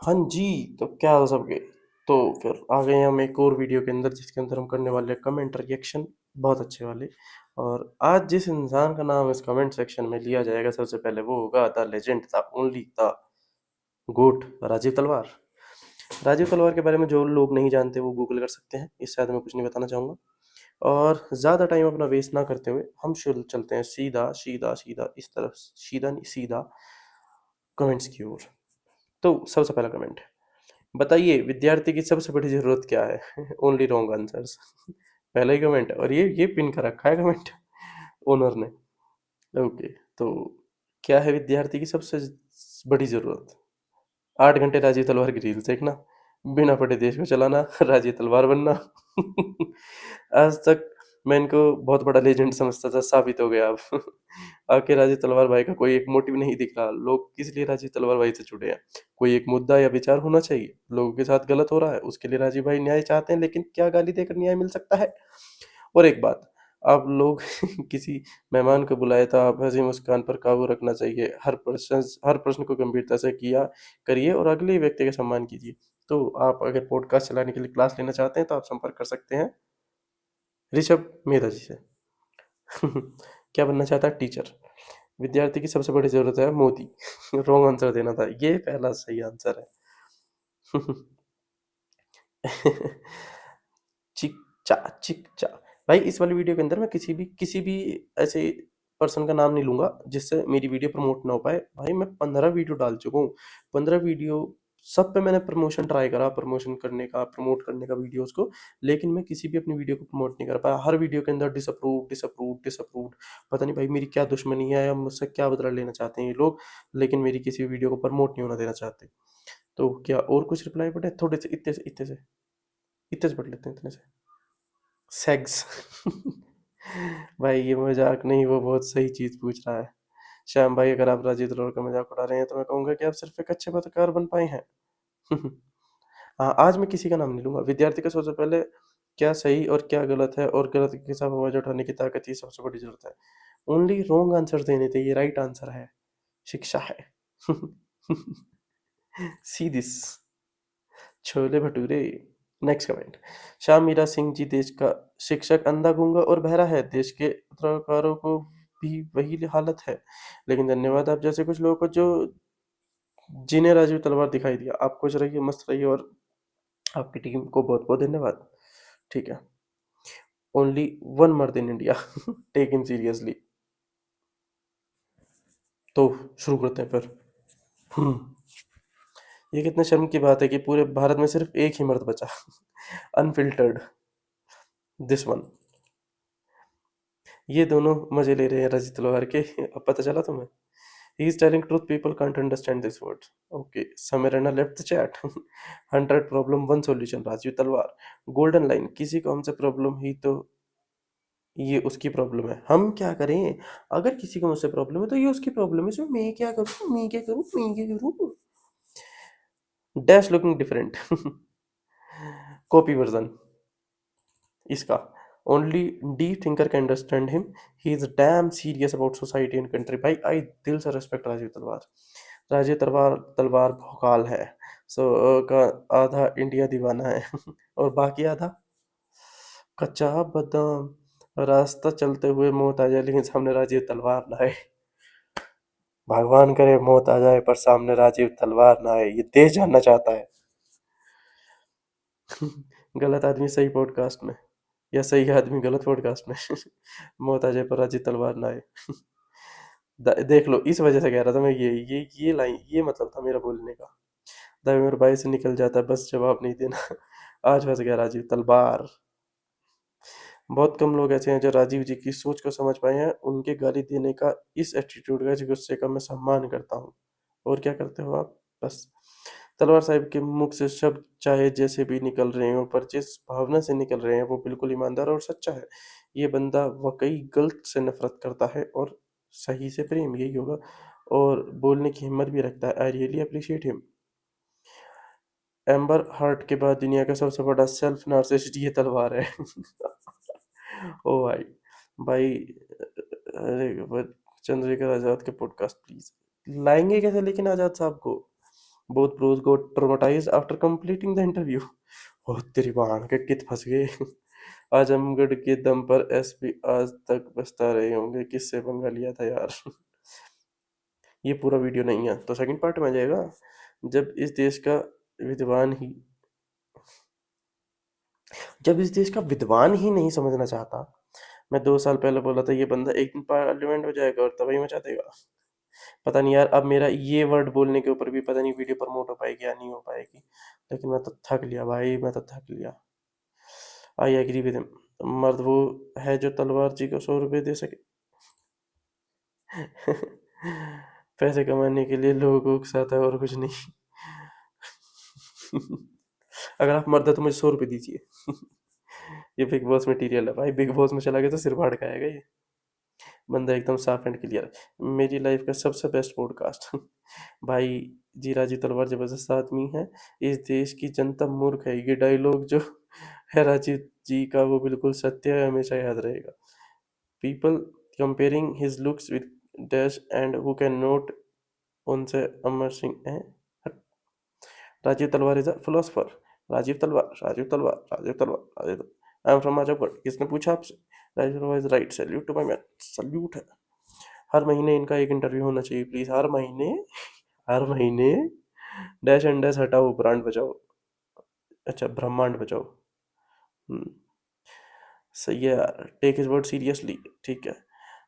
हाँ जी, तो क्या हाल सबके। तो फिर आ गए हम एक और वीडियो के अंदर, जिसके अंदर हम करने वाले कमेंट रिएक्शन, बहुत अच्छे वाले। और आज जिस इंसान का नाम इस कमेंट सेक्शन में लिया जाएगा सबसे पहले, वो होगा the legend, the only, the GOAT, Rajiv Talwar. Rajiv Talwar के बारे में जो लोग नहीं जानते वो गूगल कर सकते हैं, इससे ज़्यादा मैं कुछ नहीं बताना चाहूँगा। और ज़्यादा टाइम अपना वेस्ट ना करते हुए हम शुरू चलते हैं सीधा सीधा सीधा इस तरफ, सीधा नहीं सीधा कमेंट्स की ओर। तो सबसे पहला कमेंट, बताइए विद्यार्थी की सबसे बड़ी जरूरत क्या है? Only wrong answers. पहला ही कमेंट, और ये पिन कर रखा है कमेंट ओनर ने। ओके, तो क्या है विद्यार्थी की सबसे बड़ी जरूरत? 8 घंटे राजीव तलवार की रील्स देखना, बिना पढ़े देश को चलाना, राजीव तलवार बनना। आज तक मैं इनको बहुत बड़ा लेजेंड समझता था, साबित हो गया अब। आखिर राजीव तलवार भाई का कोई एक मोटिव नहीं दिख रहा, लोग किस लिए राजीव तलवार भाई से जुड़े हैं? कोई एक मुद्दा या विचार होना चाहिए, लोगों के साथ गलत हो रहा है उसके लिए राजीव भाई न्याय चाहते हैं, लेकिन क्या गाली देकर न्याय मिल सकता है? और एक बात, आप लोग किसी मेहमान को बुलाए तो आप हंसी मुस्कान पर काबू रखना चाहिए, हर प्रश्न को गंभीरता से किया करिए और अगले व्यक्ति का सम्मान कीजिए। तो आप अगर पॉडकास्ट चलाने के लिए क्लास लेना चाहते हैं तो आप संपर्क कर सकते हैं ऋषभ मेधा जी से। क्या बनना चाहता है? टीचर। विद्यार्थी की सबसे बड़ी जरूरत है मोदी। रॉन्ग आंसर देना था, ये पहला सही आंसर है। चिक चा चिक चा। भाई इस वाली वीडियो के अंदर मैं किसी भी ऐसे पर्सन का नाम नहीं लूंगा जिससे मेरी वीडियो प्रमोट ना हो पाए। भाई मैं 15 वीडियो डाल चुका हूँ, 15 वीडियो, सब पे मैंने प्रमोशन ट्राई करा, प्रमोशन करने का, प्रमोट करने का वीडियोस को, लेकिन मैं किसी भी अपनी वीडियो को प्रमोट नहीं कर पाया। हर वीडियो के अंदर डिसअप्रूव डिसअप्रूव डिसअप्रूव। पता नहीं भाई मेरी क्या दुश्मनी है या मुझसे क्या बदला लेना चाहते हैं ये लोग, लेकिन मेरी किसी भी वीडियो को प्रमोट नहीं होना देना चाहते। तो क्या और कुछ रिप्लाई पड़े? थोड़े से, इतने से पढ़ लेते हैं, इतने से। सेग्स। भाई ये मजाक नहीं, वो बहुत सही चीज पूछ रहा है। श्याम भाई, अगर आप राजीव द्रोड़ का मजाक उड़ा रहे हैं तो मैं कहूंगा कि आप सिर्फ एक अच्छे पत्रकार बन पाए हैं। हाँ, आज मैं किसी का नाम नहीं लूंगा। विद्यार्थी को सबसे पहले क्या सही और क्या गलत है, और गलत के खिलाफ आवाज उठाने की ताकत ही सबसे बड़ी जरूरत है। ओनली रॉन्ग आंसर देने थे, ये राइट आंसर है, शिक्षा है। See this, chole bhature. Next comment, Shyam Meera Singh ji देश का शिक्षक अंधा गूंगा और बहरा है, देश के पत्रकारों को भी वही हालत है, लेकिन धन्यवाद आप जैसे कुछ लोगों को जो जिन्हें राजीव तलवार दिखाई दिया। आप खुश रहिए, मस्त रहिए, और आपकी टीम को बहुत बहुत धन्यवाद। ठीक है, ओनली वन मर्द in India, take in seriously. तो शुरू करते हैं फिर। हम्म, ये कितने शर्म की बात है कि पूरे भारत में सिर्फ एक ही मर्द बचा। Unfiltered, this one. ये दोनों मजे ले रहे हैं रजत तलवार के, अब पता चला तुम्हें? He is telling truth, people can't understand this words. Okay, Samay Raina left the chat. 100 problem 1 solution, Rajiv Talwar. Golden line, किसी को हमसे प्रॉब्लम ही तो ये उसकी प्रॉब्लम है, हम क्या करें? अगर किसी को मुझसे प्रॉब्लम है तो ये उसकी प्रॉब्लम है, इसमें मैं क्या करूं, मैं क्या करूं, मैं क्या करूं? Dash looking different. Copy version इसका, only the thinker can understand him, he is damn serious about society and country. भाई आई दिल से रेस्पेक्ट राजीव तलवार। राजीव तलवार तलवार भौकाल है, सो का आधा इंडिया दीवाना है। और बाकी आधा कच्चा बादाम। रास्ता चलते हुए मौत आ जाए लेकिन सामने राजीव तलवार ना आए। भगवान करे मौत आ जाए पर सामने राजीव तलवार ना आए, ये देश जानना चाहता है। गलत आदमी सही पॉडकास्ट में, या सही आदमी गलत पॉडकास्ट में। मौत आ जाए पर राजीव तलवार ना आए। देख लो, इस वजह से कह रहा था मैं, ये लाइन, ये मतलब था मेरा बोलने का। दबे मेरे भाई से निकल जाता है, बस जवाब नहीं देना। आज फंस गया राजीव तलवार। बहुत कम लोग ऐसे हैं जो राजीव जी की सोच को समझ पाए हैं, उनके गाली देने का, इस एटीट्यूड का, इस गुस्से का मैं सम्मान करता हूँ। और क्या करते हो आप? बस तलवार साहब के मुख से शब्द चाहे जैसे भी निकल रहे हों, पर जिस भावना से निकल रहे हैं वो बिल्कुल ईमानदार और सच्चा है। ये बंदा वाकई गलत से नफरत करता है और सही से प्रेम, यही होगा। और बोलने की हिम्मत भी रखता है, I really appreciate him. Amber Heard के बाद दुनिया का सबसे बड़ा सेल्फ नार्सिसिस्ट ये तलवार है। ओ भाई, भाई, अरे चंद्रिका आजाद के पॉडकास्ट प्लीज। लाएंगे कैसे लेकिन आजाद साहब को? Both bros got traumatized after completing the interview. ओ तेरी बहन के कित फंस गए। आजमगढ़ के दम पर एसपी आज तक बचता रहे होंगे, किससे पंगा लिया था यार। ये पूरा वीडियो नहीं है तो सेकंड पार्ट में आ जाएगा। जब इस देश का विद्वान ही जब इस देश का विद्वान ही नहीं समझना चाहता, मैं 2 साल पहले बोला था ये बंदा एक दिन पार्लियामेंट में जाएगा और तबाही मचा देगा। पता नहीं यार, अब मेरा ये वर्ड बोलने के ऊपर भी पता नहीं वीडियो प्रमोट हो पाएगी या नहीं हो पाएगी, लेकिन मैं तो थक लिया भाई, मैं तो थक लिया। I agree with him. मर्द वो है जो तलवार जी को 100 रुपये दे सके। पैसे कमाने के लिए लोगों को उकसाता है और कुछ नहीं। अगर आप मर्द है तो मुझे 100 रुपये दीजिए। ये बिग बॉस मटीरियल है भाई, बिग बॉस में चला गया तो सिर फाड़ खाएगा ये। बंदा एकदम साफ एंड क्लियर। मेरी लाइफ का सबसे बेस्ट पॉडकास्ट। भाई जी, राजीव तलवार जबरदस्त आदमी है। इस देश की जनता मूर्ख है, ये डायलॉग जो है राजीव जी का वो बिल्कुल सत्य है, हमेशा याद रहेगा। People comparing his looks with dash and who can note उनसे अमर सिंह है। Rajiv Talwar is a philosopher. Rajiv Talwar, Rajiv Talwar, Rajiv Talwar, Rajiv तलवार। आई एम फ्रॉम आजमगढ़, किसने पूछा आपसे? Rajeev Talwar is right, salute to my man, salute है। हर महीने इनका एक इंटरव्यू होना चाहिए प्लीज, हर महीने, हर महीने। डैश एंड डैश हटाओ, ब्रांड बचाओ। अच्छा, ब्रह्मांड बचाओ। हम्म, सही है यार, टेक हिज वर्ड सीरियसली। ठीक है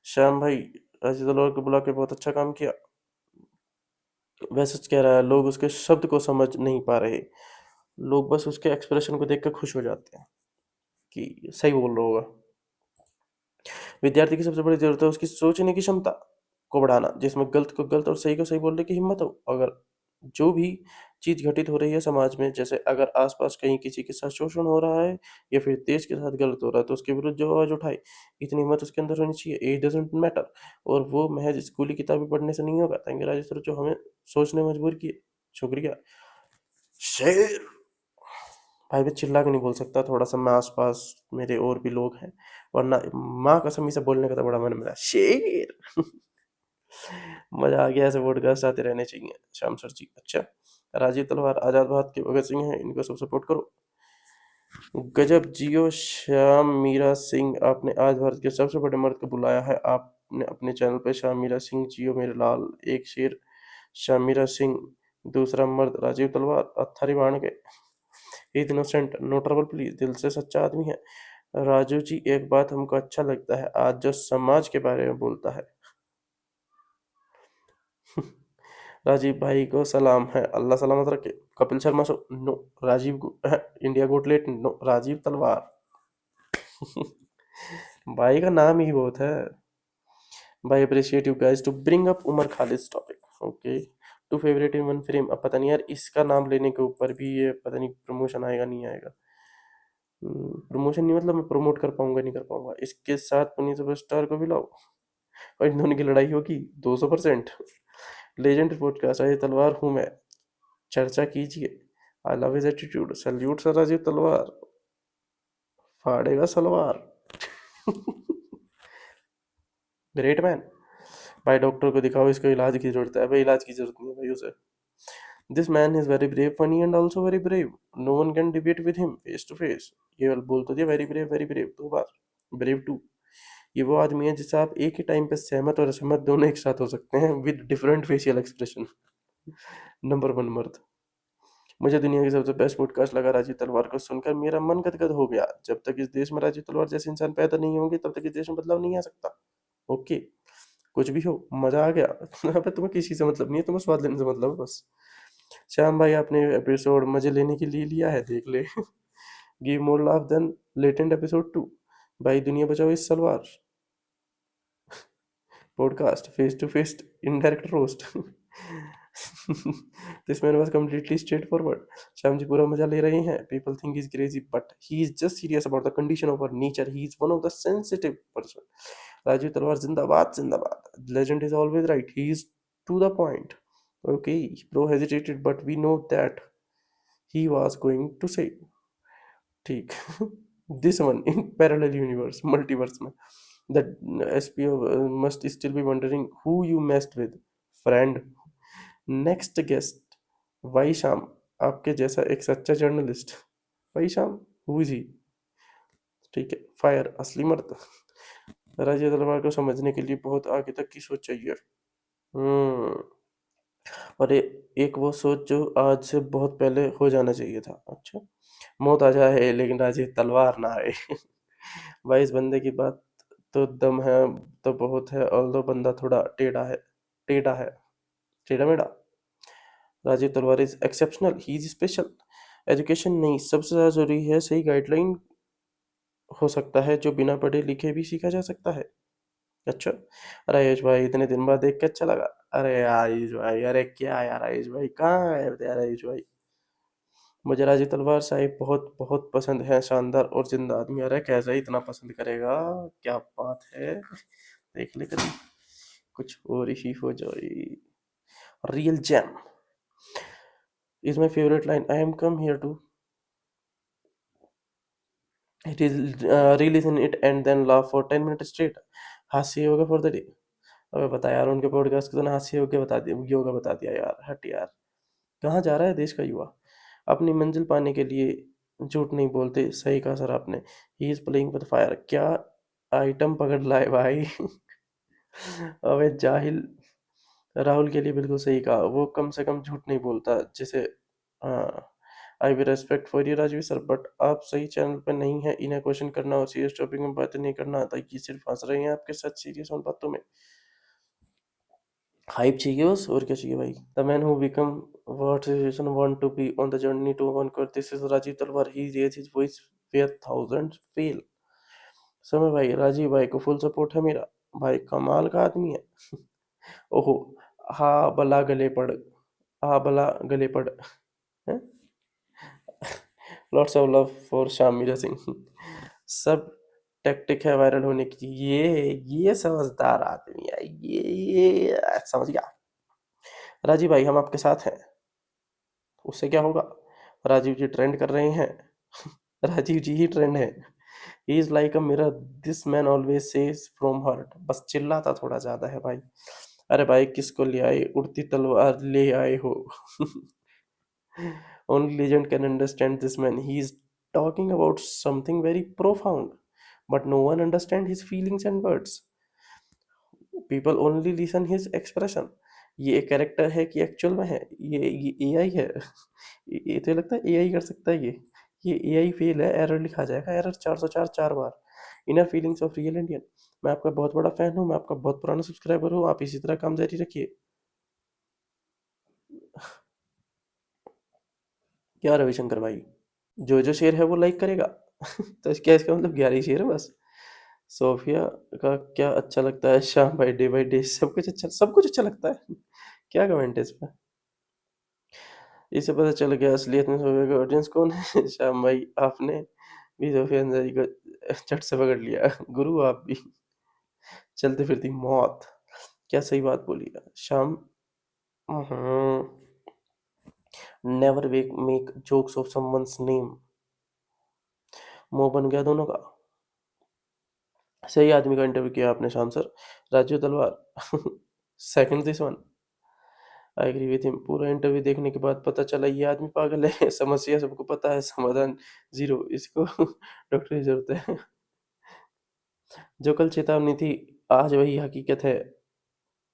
श्याम भाई, राजीव तलवार को बुला के बहुत अच्छा काम किया। वैसे कह रहा है, लोग उसके शब्द को समझ नहीं पा रहे, लोग बस उसके एक्सप्रेशन को देख कर खुश हो जाते हैं कि सही बोल रहा होगा। विद्यार्थी की सबसे बड़ी जरूरत है उसकी सोचने की क्षमता को बढ़ाना, जिसमें गलत को गलत और सही को सही बोलने की हिम्मत हो। अगर जो भी चीज घटित हो रही है समाज में, जैसे अगर आसपास कहीं किसी के साथ शोषण हो रहा है या फिर देश के साथ गलत हो रहा है, तो उसके विरुद्ध जो आवाज उठाए, इतनी हिम्मत उसके अंदर होनी चाहिए। Age doesn't matter. और वो महज स्कूली किताबें पढ़ने से नहीं होगा। थैंक यू राजेश सर, जो हमें सोचने में मजबूर किए। शुक्रिया। शेर। भाई मैं चिल्ला के नहीं बोल सकता, थोड़ा सा मैं आसपास मेरे और भी लोग हैं, वरना माँ कसम से बोलने का तो बड़ा मन मेरा शेर। मजा आ गया, ऐसे पॉडकास्ट आते रहने चाहिए श्याम सर जी। अच्छा, राजीव तलवार आजाद भारत के भगत सिंह हैं, इनको सब सपोर्ट करो। गजब जियो श्याम मीरा सिंह, आपने आज भारत के सबसे बड़े मर्द को बुलाया है आपने अपने चैनल पे। श्याम मीरा सिंह जियो मेरे लाल, एक शेर श्याम मीरा सिंह, दूसरा मर्द राजीव तलवार, अत्थारी बाण के। इनोसेंट, नो ट्रबल प्लीज, दिल से सच्चा आदमी है। राजू जी, एक बात हमको अच्छा लगता है आज जो समाज के बारे में बोलता है। राजीव भाई को सलाम है, अल्लाह सलामत रखे। Kapil Sharma show, no. Rajiv India गोटलेट, नो। राजीव तलवार। भाई का नाम ही बहुत है। भाई appreciate you guys to bring up Umar Khalid topic. Okay, two favorite in one frame. अब पता नहीं यार, इसका नाम लेने के ऊपर भी ये पता नहीं प्रमोशन आएगा नहीं आएगा। प्रमोशन नहीं मतलब मैं प्रमोट कर पाऊंगा नहीं कर पाऊंगा। इसके साथ पुनीत सुपरस्टार को भी लाओ और इन दोनों की लड़ाई होगी 200%। लेजेंड पॉडकास्ट राजीव तलवार हूँ मैं, चर्चा कीजिए। I love his attitude, salute sir Rajiv Talwar, फाड़ेगा सलवार। Great man. भाई डॉक्टर को दिखाओ, इसको इलाज की जरूरत है। भाई इलाज की जरूरत नहीं है भाई उसे। This man is very brave, funny and also very brave, no one can debate with him face to face. ये वाला बोल तो दिया, वेरी ब्रेव 2 बार, ब्रेव टू। ये वो आदमी है जिससे आप एक ही टाइम पे सहमत और असहमत दोनों एक साथ हो सकते हैं with different facial expression. Number 1 मर्द। मुझे दुनिया की सबसे बेस्ट पॉडकास्ट लगा राजीव तलवार को सुनकर, मेरा मन गदगद हो गया। जब तक इस देश में राजीव तलवार जैसे इंसान पैदा नहीं होंगे तब तक इस देश में बदलाव नहीं आ सकता। ओके, कुछ भी हो, मजा आ गया। अबे तुम्हें किसी से मतलब नहीं है, तुम्हें स्वाद लेने से मतलब है बस। श्याम भाई, आपने एपिसोड मजे लेने के लिए लिया है, देख ले। Give more laugh than latent episode 2। भाई दुनिया बचाओ इस salwar podcast, face to face indirect roast. This man was completely straightforward। Shyam ji पूरा मजा ले रहे हैं। People think is crazy but he is just serious about the condition of our nature, he is one of the sensitive person. Rajiv Talwar जिंदाबाद जिंदाबाद, legend is always right, he is to the point. Okay, bro hesitated but we know that he was going to say. ठीक। This one in parallel universe, multiverse में, the SPO must still be wondering who you messed with, friend. Next guest, भाई शाम, आपके जैसा एक सच्चा journalist. भाई शाम, हु इज ही? ठीक है, फायर असली मर्द। राजीव तलवार को समझने के लिए बहुत आगे तक की सोच चाहिए। हम्म। और एक वो सोच जो आज से बहुत पहले हो जाना चाहिए था। अच्छा, मौत आ जाए लेकिन राजीव तलवार ना आए। भाई इस बंदे की बात तो दम है, तो बहुत है, और दो बंदा थोड़ा टेढ़ा है। टेढ़ा है, टेढ़ा मेढ़ा। Rajiv Talwar is exceptional, he is special. Education नहीं, सबसे ज़्यादा जरूरी है सही गाइडलाइन। हो सकता है जो बिना पढ़े लिखे भी सीखा जा सकता है। अच्छा। अरे आयुष भाई, इतने दिन बाद देख के अच्छा लगा। अरे आयुष भाई, अरे क्या यार आयुष भाई, कहाँ गए थे यार आयुष भाई? मुझे राजीव तलवार साहिब बहुत बहुत पसंद है, शानदार और जिंदा आदमी। अरे कैसे ही इतना पसंद करेगा? क्या बात है, देख ले कभी कुछ और ही हो जाए। Real gem is my favourite line, I am come here to re-listen it and then laugh for 10 minutes straight। हास्य योगा फॉर द डे। अबे बता यार, उनके पॉडकास्ट को तो हास्य योग्य बता दिया, योगा बता दिया यार, हट यार। कहाँ जा रहा है देश का युवा? अपनी मंजिल पाने के लिए झूठ नहीं बोलते, सही कहा सर आपने। He is playing with fire. क्या आइटम पकड़ लाए भाई। अबे जाहिल। राहुल के लिए बिल्कुल सही कहा, वो कम से कम झूठ नहीं बोलता जिसे। हाँ। I will respect for you Rajvi sir, but आप सही चैनल पे नहीं है, इन्हें क्वेश्चन करना और सीरियस टॉपिक में बातें नहीं करना आता, ये सिर्फ हंस रहे हैं आपके साथ सीरियस उन बातों में। हाइप चाहिए बस, और क्या चाहिए भाई? The man who become what situation want to be on the journey to conquer, this is Rajeev Talwar, he raised his voice where thousands fail। समय भाई, राजीव भाई को फुल सपोर्ट है मेरा। भाई कमाल का आदमी है। ओहो। हाँ भला गले पड़। हाँ भला गले पड़। हैं? Lots of love for Shyam Meera Singh. सब टैक्टिक है वायरल होने की। ये समझदार आदमी है, ये समझ गया। राजीव भाई हम आपके साथ हैं। उससे क्या होगा? राजीव जी ट्रेंड कर रहे हैं। राजीव जी ही ट्रेंड है। He is like a mirror, this man always says from hurt. बस चिल्लाता थोड़ा ज्यादा है भाई। अरे भाई किसको ले आए, उड़ती तलवार ले आए हो। Only legend can understand this man. He is talking about something very profound, but no one understand his feelings and words. People only listen his expression। ये एक कैरेक्टर है कि एक्चुअल में है? ये एआई है। ये तो लगता है एआई कर सकता है ये एआई फेल है, एरर लिखा जाएगा, एरर 404 चार बार। Inner feelings of real Indian. मैं आपका बहुत बड़ा फैन हूँ, मैं आपका बहुत पुराना सब्सक्राइबर हूँ, आप इसी तरह काम जारी रखिए। क्या रविशंकर भाई, जो जो शेर है वो लाइक करेगा। तो इसका मतलब 11 ही शेर है बस। सोफिया का क्या अच्छा लगता है? शाम भाई डे बाई डे सब कुछ अच्छा लगता है। क्या कमेंट है इस पे? इससे पता चल गया असलियत में सोफिया का ऑडियंस कौन है। शाम भाई आपने भी सोफिया अंसारी को झट से पकड़ लिया। गुरु आप भी चलते फिरती मौत। क्या सही बात बोली है शाम। Never make jokes of someone's name. मुंह बन गया दोनों का। सही आदमी का इंटरव्यू किया आपने शाम sir. Raju Talwar. Second this one. I agree with him. पूरा इंटरव्यू देखने के बाद पता चला ये आदमी पागल है। समस्या सबको पता है, समाधान जीरो। इसको डॉक्टर की जरूरत है। जो कल चेतावनी थी, आज वही हकीकत है।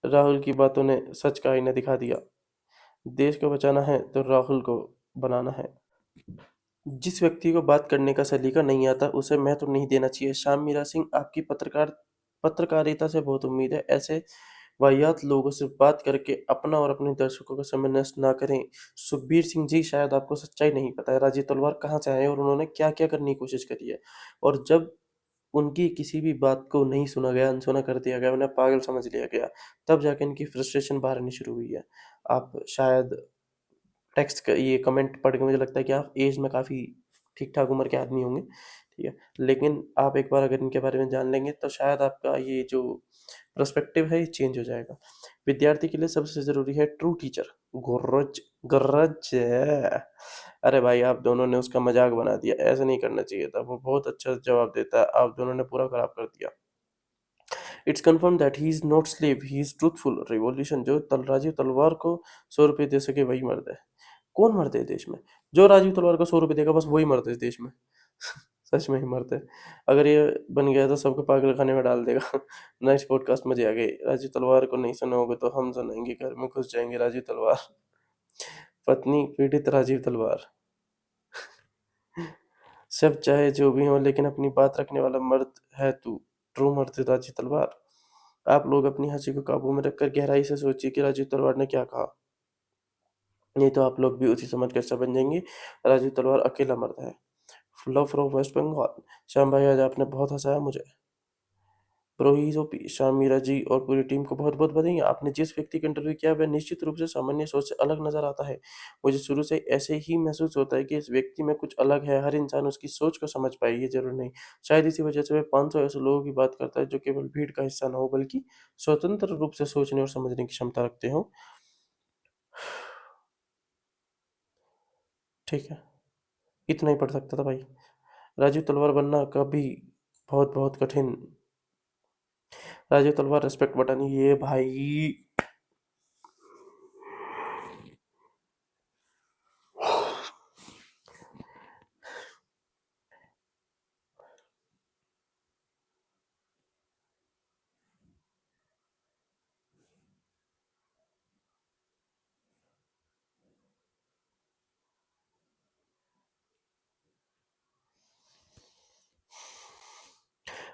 राहुल की बातों ने सच का आईना दिखा दिया। देश को बचाना है तो राहुल को बनाना है। जिस व्यक्ति को बात करने का सलीका नहीं आता उसे महत्व नहीं देना चाहिए। श्याम मीरा सिंह, आपकी पत्रकारिता से बहुत उम्मीद है। ऐसे वाहियात लोगों से बात करके अपना और अपने दर्शकों का समय नष्ट ना करें। सुखबीर सिंह जी, शायद आपको सच्चाई नहीं पता है, राजीव तलवार कहाँ से आए और उन्होंने क्या क्या करने की कोशिश करी है। और जब उनकी किसी भी बात को नहीं सुना गया, अनसुना कर दिया गया, उन्हें पागल समझ लिया गया, तब जाके इनकी फ्रस्ट्रेशन बाहर आनी शुरू हुई है। आप शायद टेक्स्ट का ये कमेंट पढ़ के मुझे लगता है कि आप एज में काफ़ी ठीक ठाक उम्र के आदमी होंगे, ठीक है। लेकिन आप एक बार अगर इनके बारे में जान लेंगे तो शायद आपका ये जो पर्सपेक्टिव है ये चेंज हो जाएगा। विद्यार्थी के लिए सबसे ज़रूरी है ट्रू टीचर। गरज गरज अरे भाई आप दोनों ने उसका मजाक बना दिया, ऐसा नहीं करना चाहिए था, वो बहुत अच्छा जवाब देता है, आप दोनों ने पूरा खराब कर दिया। It's confirm that he is not slave, he is truthful. Revolution जो राजीव तलवार को 100 रुपये दे सके वही मर्द है। कौन मरते है देश में? जो राजीव तलवार को 100 रुपये देगा बस वही मरते है देश में। सच में ही मरते हैं। अगर ये बन गया तो सबको पागल खाने में डाल देगा। नेक्स्ट पॉडकास्ट मजे आ गए। राजीव तलवार को नहीं सुनोगे तो हम सुनाएंगे, घर में घुस जाएंगे राजीव तलवार। पत्नी पीड़ित राजीव तलवार। सब चाहे जो भी हो लेकिन अपनी बात रखने वाला मर्द है तू, ट्रू मर्द राजीव तलवार। आप लोग अपनी हंसी को काबू में रखकर गहराई से सोचिए कि राजीव तलवार ने क्या कहा, नहीं तो आप लोग भी उसी समझ कर समझ जाएंगे राजीव तलवार अकेला मर्द है। Love from West Bengal. श्याम भाई आज आपने बहुत हंसाया मुझे। प्रोहीज ओपी श्याम मीरा जी और पूरी टीम को बहुत बहुत बधाई। आपने जिस व्यक्ति का इंटरव्यू किया वह निश्चित रूप से सामान्य सोच से अलग नजर आता है। मुझे शुरू से ऐसे ही महसूस होता है कि इस व्यक्ति में कुछ अलग है। हर इंसान उसकी सोच को समझ पाए ये जरूर नहीं। शायद इसी वजह से वह 500 ऐसे लोगों की बात करता है जो केवल भीड़ का हिस्सा ना हो बल्कि स्वतंत्र रूप से सोचने और समझने की क्षमता रखते हो। ठीक है, इतना ही पढ़ सकता था भाई। राजीव तलवार बनना कभी बहुत बहुत कठिन। राजीव तलवार रेस्पेक्ट बटन ये भाई।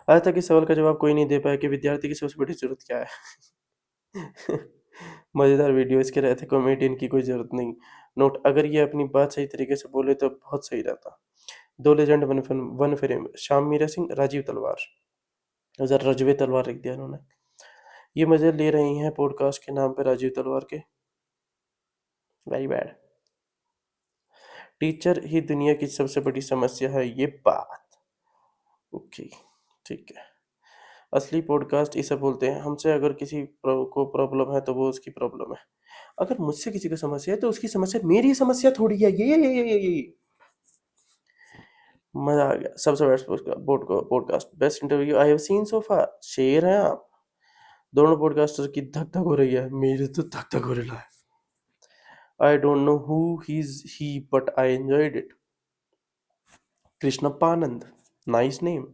आज तक इस सवाल का जवाब कोई नहीं दे पाया कि विद्यार्थी की सबसे बड़ी जरूरत क्या है। मजेदार वीडियो, इसके रहते कॉमेडियन की कोई जरूरत नहीं। नोट, अगर ये अपनी बात सही तरीके से बोले तो बहुत सही रहता। दो legend one film one frame, Shyam Meera Singh Rajeev Talwar. जरा रजवे तलवार लिख दिया उन्होंने। ये मजे ले रही हैं पॉडकास्ट के नाम पे राजीव तलवार के। Very bad. टीचर ही दुनिया की सबसे बड़ी समस्या है ये बात। ओके, ठीक है। असली पॉडकास्ट इसे बोलते हैं। हमसे अगर किसी को प्रॉब्लम है तो वो उसकी प्रॉब्लम है। अगर मुझसे किसी को समस्या है तो उसकी समस्या मेरी समस्या थोड़ी है। ये मजा आ गया। सबसे best podcast best interview I have seen so far. शेर हैं आप। दोनों पॉडकास्टर की धक धक हो रही है, मेरी तो धक धक हो रही है। I don't know who he but I enjoyed it. Krishnappa Anand, nice name.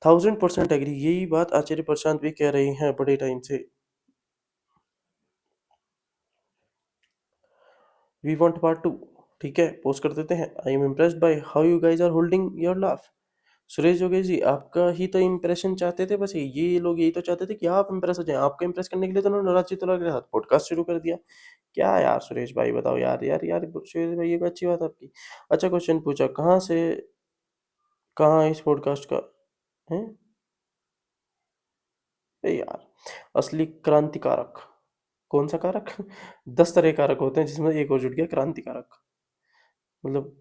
1000% agree. यही बात आचार्य प्रशांत भी कह रही हैं बड़े टाइम से। We want part two. ठीक है, पोस्ट कर देते हैं। I am impressed by how you guys are holding your laugh. Suresh जोगेश जी, आपका ही तो इम्प्रेशन चाहते थे। बस ये लोग यही तो चाहते थे कि आप इम्प्रेस हो जाएं। आपको इम्प्रेस करने के लिए तो उन्होंने रांची तलवार के साथ पॉडकास्ट शुरू कर दिया। क्या यार सुरेश भाई, बताओ यार यार यार, सुरेश भाई ये कोई अच्छी बात है आपकी। अच्छा, क्वेश्चन पूछा कहाँ से, कहाँ इस पॉडकास्ट का है। ए यार, असली क्रांतिकारक। कौन सा कारक? 10 तरह के कारक होते हैं जिसमें एक और जुट गया क्रांतिकारक। मतलब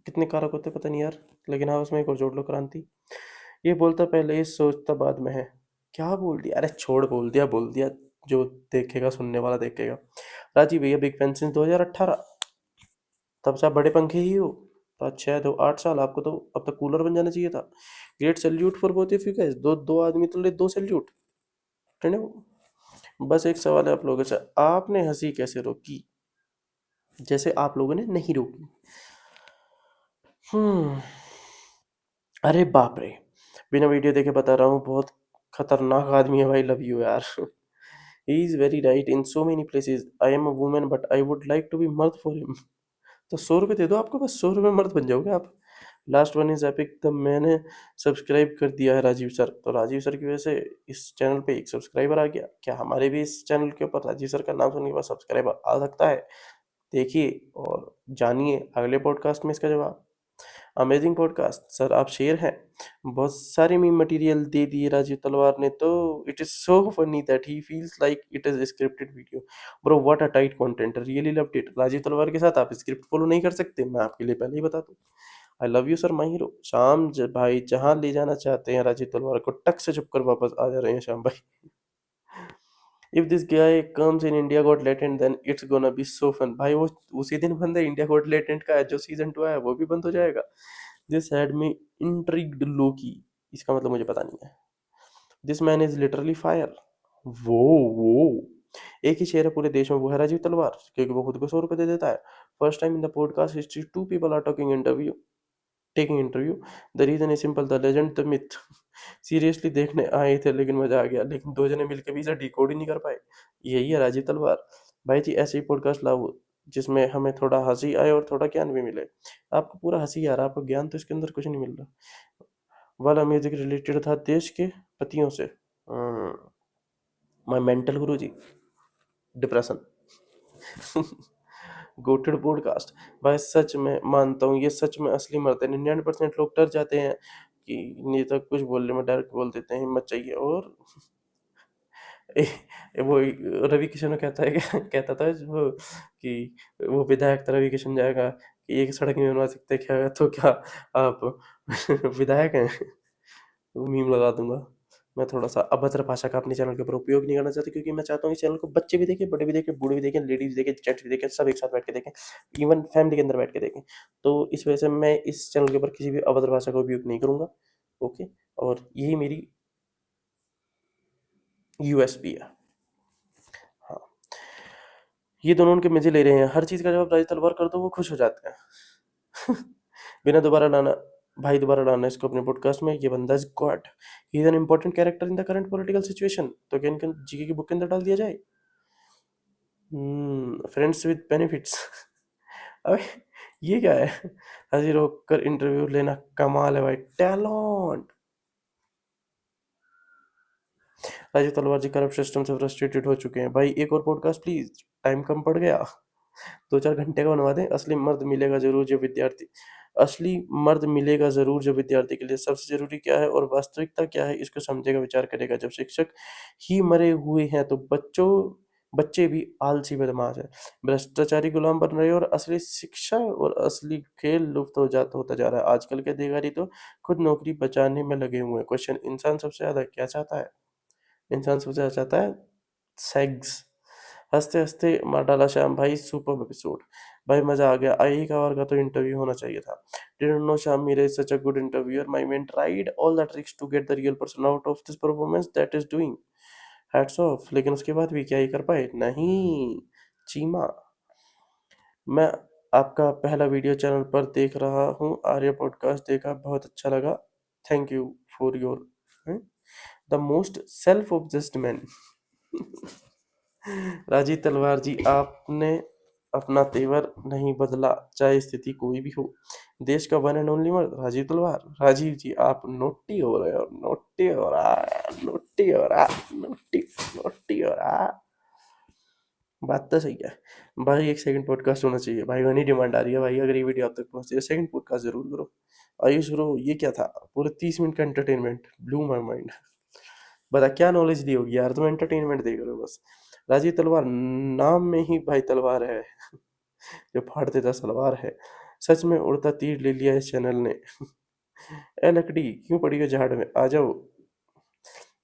कितने कारक होते हैं पता नहीं यार, लेकिन हाँ उसमें एक और जोड़ लो, क्रांति। ये बोलता पहले ये सोचता बाद में है। क्या बोल दिया? अरे छोड़, बोल दिया बोल दिया। जो देखेगा सुनने वाला देखेगा। राजीव भैया बिग फैन सिंस 2018। तब से आप बड़े पंखे ही हो। तो अच्छा है, तो 8 साल आपको तो अब तक कूलर बन जाना चाहिए था। Great salute for both of you guys. दो दो आदमी तो ले, दो सैल्यूट। बस एक सवाल है आप लोगों से, आपने हंसी कैसे रोकी जैसे आप लोगों ने नहीं रोकी? हम्म। अरे बाप रे, बिना वीडियो देखे बता रहा हूँ, बहुत खतरनाक आदमी है भाई। लव यू यार। He is very right in so many places. I am a women but I would like to be मर्द फॉर हिम। तो 100 रुपये दे दो, आपको बस 100 रुपये मर्द बन जाओगे आप। Last one is epic. The मैंने सब्सक्राइब कर दिया है राजीव सर। तो राजीव सर की वजह से इस चैनल पे एक सब्सक्राइबर आ गया। क्या हमारे भी इस चैनल के ऊपर राजीव सर का नाम सुनने के बाद सब्सक्राइबर आ सकता है? देखिए और जानिए अगले पॉडकास्ट में इसका जवाब। अमेजिंग पॉडकास्ट सर, आप शेर हैं। बहुत सारे मीम मटेरियल दे दिए राजीव तलवार ने तो। It is so funny that he feels like it is scripted video. Bro what a tight content, really loved it. Rajeev Talwar के साथ आप स्क्रिप्ट फॉलो नहीं कर सकते, मैं आपके लिए पहले ही बता दूं। I love you sir my hero. Shyam भाई जहां ले जाना चाहते हैं राजीव तलवार को, टक से चुप कर वापस आ जा रहे हैं श्याम भाई। If this guy comes in India got latent then it's gonna be so fun. भाई वो उसी दिन बंद है, इंडिया गॉट लेटेंट का जो सीजन 2 आया वो भी बंद हो जाएगा। दिस हैड मी इंट्रिग्ड लोकी। इसका मतलब मुझे पता नहीं है। This man is literally fire. वो एक ही शेर है पूरे देश में, वो है राजीव तलवार, क्योंकि वो खुद को 100 रुपये दे देता है। First time in the podcast history two people are taking interview. The reason is simple, the legend, the myth. Seriously देखने आए थे लेकिन मजा आ गया, लेकिन दो जने मिलकर भी इसे डिकोड ही नहीं कर पाए। यही है राजीव तलवार। भाई जी ऐसे ही पॉडकास्ट लाओ जिसमें हमें थोड़ा हंसी आए और थोड़ा ज्ञान भी मिले। आपको पूरा हंसी आ रहा है, आपको ज्ञान तो इसके अंदर कुछ नहीं मिल रहा। वाला म्यूजिक रिलेटेड था देश के पतियों से। My mental Guru ji, depression. GOATed podcast. भाई सच में मानता हूँ, ये सच में असली मर्द है। 99% लोग डर जाते हैं कि नेता कुछ बोलने में, डायरेक्ट बोल देते हैं, हिम्मत चाहिए। और वो रवि किशन कहता है क्या कहता था वो कि वो विधायक था रवि किशन जाएगा कि एक सड़क नहीं बनवा सकते क्या, तो क्या आप विधायक हैं? वो मीम लगा दूंगा। मैं थोड़ा सा अभद्र भाषा का अपने चैनल के ऊपर उपयोग नहीं करना चाहता, क्योंकि मैं चाहता हूँ इस चैनल को बच्चे भी देखें, बड़े भी देखें, बूढ़े भी देखें, लेडीज भी देखें, जेंट्स भी देखें, सब एक साथ बैठ के देखें, इवन फैमिली के अंदर बैठ के देखें। तो इस वजह से मैं इस चैनल के ऊपर किसी भी अभद्र भाषा का उपयोग नहीं करूंगा। ओके। और यही मेरी यूएसपी है। हाँ, ये दोनों उनके मजे ले रहे हैं, हर चीज का जवाब राजी तलवार कर दो वो खुश हो जाते हैं। बिना दोबारा लाना, भाई दोबारा लाना इसको अपने पॉडकास्ट में, ये बंदा is God, he is an important character in the current political situation. तो क्या इनके जीके की बुक के अंदर डाल दिया जाए? Friends with benefits. अबे ये क्या है? हाजिर होकर इंटरव्यू लेना कमाल है भाई, टैलेंट। राजीव तलवार जी करप्ट सिस्टम से फ्रस्ट्रेटेड हो चुके हैं। भाई एक और पॉडकास्ट प्लीज, टाइम कम पड़ गया। 2-4 घंटे का बनवा दें। असली मर्द मिलेगा जरूर जो विद्यार्थी के लिए सबसे जरूरी क्या है और वास्तविकता क्या है इसको समझेगा, विचार करेगा। जब शिक्षक ही मरे हुए हैं तो बच्चे भी आलसी बदमाश है, भ्रष्टाचारी गुलाम बन रहे हैं, और असली शिक्षा और असली खेल लुप्त होता जा रहा है। आजकल के अधिकारी तो खुद नौकरी बचाने में लगे हुए हैं। क्वेश्चन, इंसान सबसे ज्यादा क्या चाहता है? इंसान सबसे ज्यादा चाहता है सेक्स। हंसते हंसते मार डाला श्याम भाई, सुपर एपिसोड। भाई मजा आ गया, आई कवर का तो इंटरव्यू होना चाहिए था। Didn't know Shyam Meera is such a good interviewer, my man tried all the tricks to get the real person out of this performance that is doing hats off. लेकिन उसके बाद भी क्या ही कर पाए? नहीं। चीमा, मैं आपका पहला वीडियो चैनल पर देख रहा हूँ, आर्य पॉडकास्ट देखा, बहुत अच्छा लगा। Thank you for your the most self obsessed man. Rajeev Talwar ji, आपने अपना तेवर नहीं बदला, चाहे स्थिति कोई भी हो। देश का वन एंड ओनली मर्द राजीव तलवार। राजीव जी आप नोटी हो रहे हो, नोटी हो रहा है, नोटी हो रहा, नोटी नोटी हो रहा। बात तो सही है। भाई एक सेकंड पॉडकास्ट होना चाहिए भाई, वही डिमांड आ रही है भाई, अगर ये वीडियो आप तक पहुंचती है सेकंड पॉडकास्ट जरूर करो। आयुष ब्रो ये क्या था? पूरे 30 मिनट का एंटरटेनमेंट, ब्लू माय माइंड। बता क्या नॉलेज दी होगी यार, तुम एंटरटेनमेंट देख रहे हो बस। राजीव तलवार, नाम में ही भाई तलवार है, जो फाड़ देता सलवार है। सच में उड़ता तीर ले लिया इस चैनल ने। ए लकड़ी क्यों पड़ी है झाड़ में, आ जाओ।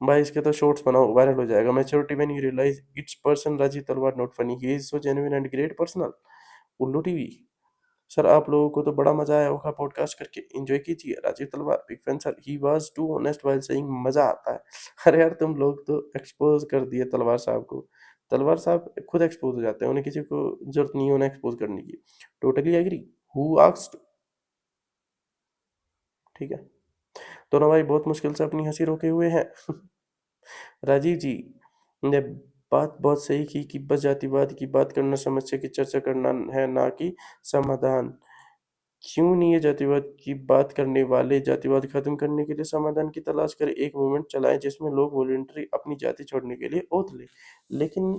भाई इसके तो शॉर्ट्स बनाओ, वायरल हो जाएगा। Maturity when you realize it's person Rajiv Talwar not funny, he is so genuine and great personal. Ullu TV. Sir आप लोगों को तो बड़ा मजा आया होगा पॉडकास्ट करके, एंजॉय कीजिए। Rajeev Talwar big fan sir, he was too honest while saying मजा आता है। अरे यार तुम लोग तो एक्सपोज कर दिए तलवार साहब को। तलवार साहब खुद एक्सपोज हो जाते हैं, उन्हें किसी को जरूरत नहीं है उन्हें एक्सपोज करने की। Totally agree. Who asked? ठीक है। दोनों भाई बहुत मुश्किल से अपनी हंसी रोके हुए हैं। राजीव जी ने बात बहुत सही की कि बस जातिवाद की बात करना, समस्या की चर्चा करना है, ना कि समाधान। क्यों नहीं है जातिवाद की बात करने वाले जातिवाद खत्म करने के लिए समाधान की तलाश करें, एक मूवमेंट चलाएं जिसमें लोग वॉलंटरी अपनी जाति छोड़ने के लिए ओथ ले। लेकिन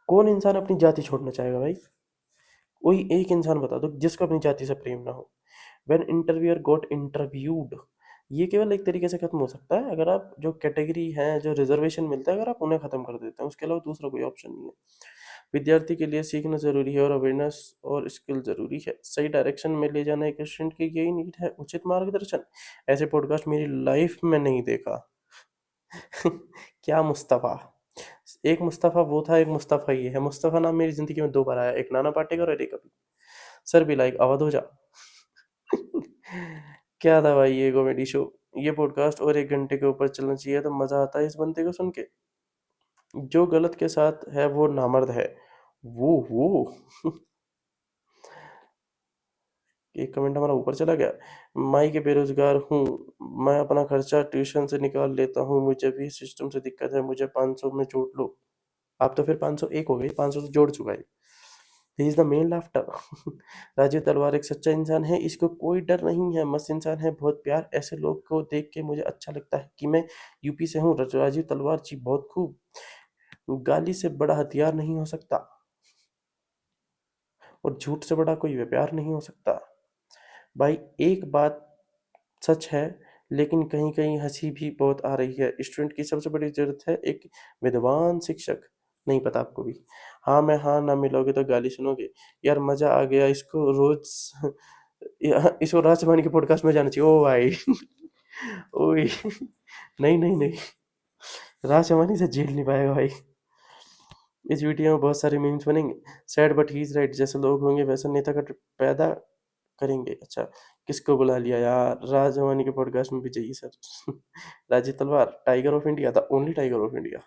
कौन इंसान अपनी जाति छोड़ना चाहेगा भाई? कोई एक इंसान बता दो जिसको अपनी जाति से प्रेम ना हो। व्हेन इंटरव्यूअर गॉट इंटरव्यूड, ये केवल एक तरीके से खत्म हो सकता है अगर आप जो कैटेगरी है, जो रिजर्वेशन मिलता है, अगर आप उन्हें खत्म कर देते हैं, उसके अलावा दूसरा कोई ऑप्शन नहीं है। विद्यार्थी के लिए सीखना जरूरी है और अवेयरनेस और स्किल जरूरी है। सही डायरेक्शन में ले जाना एक स्टूडेंट की यही नीड है, उचित मार्गदर्शन। ऐसे पॉडकास्ट मेरी लाइफ में नहीं देखा। क्या मुस्तफ़ा? एक मुस्तफ़ा वो था, एक मुस्तफ़ा ये है। मुस्तफ़ा नाम मेरी जिंदगी में 2 बार आया, एक नाना पाटेकर और एक अभी। सर भी लाइक अवध हो जा। क्या था भाई ये कॉमेडी शो? ये पॉडकास्ट और 1 घंटे के ऊपर चलना चाहिए, तो मजा आता है इस बंदे को सुन के। जो गलत के साथ है वो नामर्द है, वो 1 कमेंट हमारा ऊपर चला गया। माई के बेरोज़गार हूँ, मैं अपना खर्चा ट्यूशन से निकाल लेता हूँ, मुझे भी सिस्टम से दिक्कत है, मुझे 500 में जोड़ लो। आप तो फिर 501 हो गए, 500 से जोड़ चुका है। He is the main laughter. Rajeev Talwar एक सच्चा इंसान है, इसको कोई डर नहीं है, मस्त इंसान है, बहुत प्यार। ऐसे लोग को देख के मुझे अच्छा लगता है कि मैं यूपी से हूँ। राजीव तलवार जी बहुत खूब। गाली से बड़ा हथियार नहीं हो सकता और झूठ से बड़ा कोई व्यापार नहीं हो सकता। भाई एक बात सच है, लेकिन कहीं-कहीं हँसी भी बहुत आ रही है। स्टूडेंट की सबसे बड़ी ज़रूरत है एक विद्वान शिक्षक। नहीं पता आपको भी? हाँ में हाँ ना मिलाओगे तो गाली सुनोगे। यार मज़ा आ गया, इसको रोज़ इसको राज सबानी के पॉडकास्ट में जाना चाहिए। ओ भाई! ओए! नहीं, नहीं, नहीं। राज सबानी से झेल नहीं पाएगा भाई। इस वीडियो में बहुत सारे मीम्स बनेंगे। Sad but he is right, जैसे लोग होंगे वैसा नेता का पैदा करेंगे। अच्छा, किसको बुला लिया यार? राज हमानी के पॉडकास्ट में भी चाहिए sir. Rajiv Talwar tiger of India, the only tiger of India.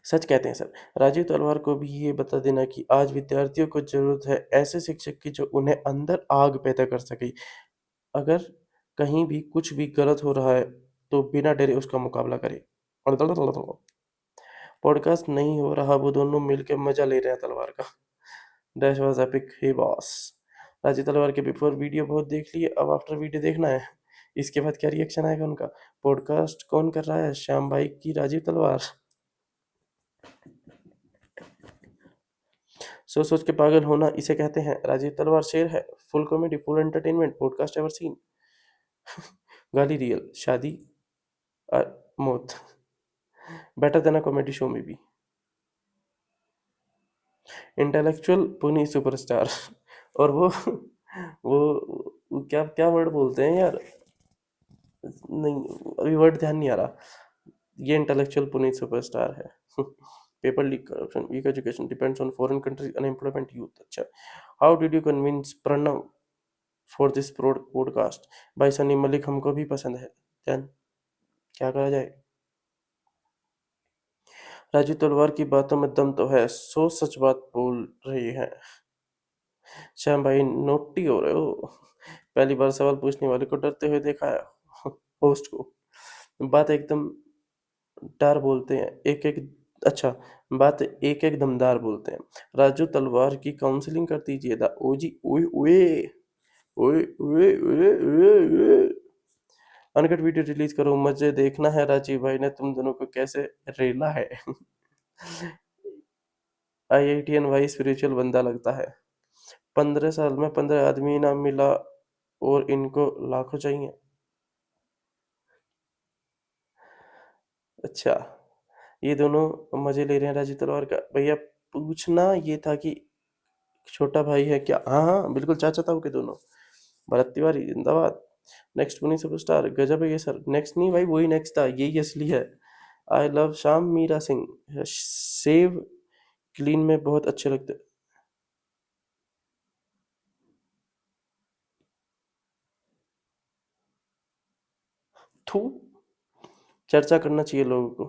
सच कहते हैं सर। राजीव तलवार को भी ये बता देना कि आज विद्यार्थियों को जरूरत है ऐसे शिक्षक की जो उन्हें अंदर आग पैदा कर सके। अगर कहीं भी कुछ भी गलत हो रहा है तो बिना डरे उसका मुकाबला करे। पॉडकास्ट नहीं हो रहा, वो दोनों मिलकर मजा ले रहे हैं तलवार का। Dash was epic, hey boss. Rajeev Talwar के बिफोर वीडियो बहुत देख लिए, अब आफ्टर वीडियो देखना है। इसके बाद क्या रिएक्शन आएगा उनका? पॉडकास्ट कौन कर रहा है, श्याम भाई की राजीव तलवार? सोच सोच के पागल होना इसे कहते हैं। राजीव तलवार शेर है, full comedy, full entertainment, podcast ever seen. गाली रियल, शादी मौत। Better than a comedy show में भी। इंटेलेक्चुअल पुनी सुपरस्टार। और वो क्या क्या वर्ड बोलते हैं यार? नहीं, अभी वर्ड ध्यान नहीं आ रहा। ये इंटेलेक्चुअल पुनीत सुपरस्टार है। Paper leak, corruption, weak education, depends on foreign countries, unemployment, youth. अच्छा, how did you convince Pranav for this podcast? भाई सनी मलिक हमको भी पसंद है। देन क्या करा जाए? राजू तलवार की बातों में दम तो है, सो सच बात बोल रही है। श्याम भाई नोटी हो रहे हो। पहली बार सवाल पूछने वाले को डरते हुए देखा है। होस्ट को बात एकदम डार बोलते हैं, एक एक। अच्छा, बात एक एक दमदार बोलते हैं। राजू तलवार की काउंसलिंग कर दीजिए दा ओजी। ओए ओए ओए ओए ओए ओए ओए। अनकट वीडियो रिलीज करो, मजे देखना है। राजीव भाई ने तुम दोनों को कैसे रेला है। आईआईटीएन भाई स्पिरिचुअल बंदा लगता है। 15 साल में 15 आदमी ना मिला और इनको लाखों चाहिए। अच्छा, ये दोनों मजे ले रहे हैं राजीव तलवार का। भैया पूछना ये था कि छोटा भाई है क्या? हाँ हाँ बिल्कुल, चाचा ताऊ के दोनों। भरत तिवारी जिंदाबाद। नेक्स्ट पुनी सुपरस्टार, गजब है ये सर। नेक्स्ट नहीं भाई, वही नेक्स्ट था, यही असली है। I love Shyam Meera Singh, save clean में बहुत अच्छे लगते। थू, चर्चा करना चाहिए लोगों को।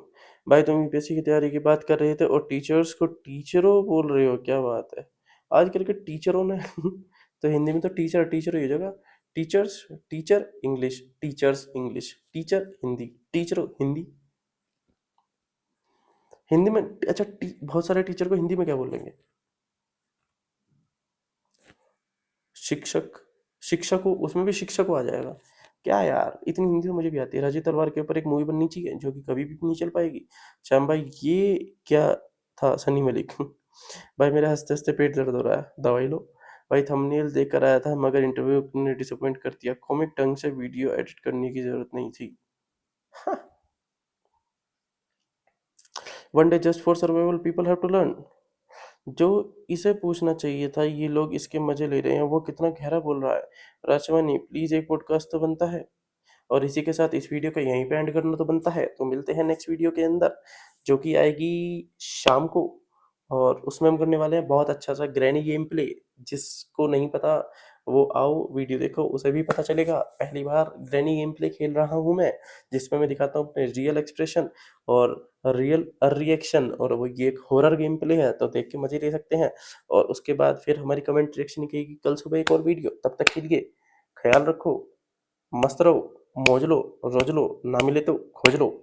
भाई तुम यूपीएससी की तैयारी की बात कर रहे थे और टीचर्स को टीचरों बोल रहे हो, क्या बात है? आजकल के टीचरों ने तो हिंदी में तो टीचर टीचर ही हो जाएगा। Teachers, teacher English, teachers English, teacher Hindi, teacher Hindi. Hindi में अच्छा बहुत सारे टीचर को हिंदी में क्या बोलेंगे? शिक्षक, शिक्षक हो, उसमें भी शिक्षक को आ जाएगा। क्या यार, इतनी हिंदी तो मुझे भी आती है। राजीव तलवार के ऊपर एक मूवी बननी चाहिए जो कि कभी भी नहीं चल पाएगी। श्याम भाई ये क्या था सनी मलिक? भाई मेरे हंसते हंसते पेट दर्द हो रहा है, दवाई लो। भाई थंबनेल देख कर आया था मगर इंटरव्यू ने डिसअपॉइंट कर दिया। कॉमिक ढंग से वीडियो एडिट करने की जरूरत नहीं थी। One day just for survival, people have to learn. जो इसे पूछना चाहिए था, ये लोग इसके मजे ले रहे हैं, वो कितना गहरा बोल रहा है। राजवानी प्लीज एक पॉडकास्ट तो बनता है। और इसी के साथ इस वीडियो को यहीं पे एंड करना तो बनता है। तो मिलते हैं नेक्स्ट वीडियो के अंदर, जो कि आएगी शाम को। और उसमें हम करने वाले हैं बहुत अच्छा सा ग्रैनी गेम प्ले। जिसको नहीं पता, वो आओ वीडियो देखो, उसे भी पता चलेगा। पहली बार ग्रैनी गेम प्ले खेल रहा हूँ मैं, जिसमें मैं दिखाता हूँ अपने रियल एक्सप्रेशन और रियल रिएक्शन, और वो ये एक हॉरर गेम प्ले है, तो देख के मजे ले सकते हैं। और उसके बाद फिर हमारी कमेंट रिएक्शन की कल सुबह एक और वीडियो। तब तक के लिए ख्याल रखो, मस्त रहो, मौज लो, रोज लो, ना मिले तो खोज लो।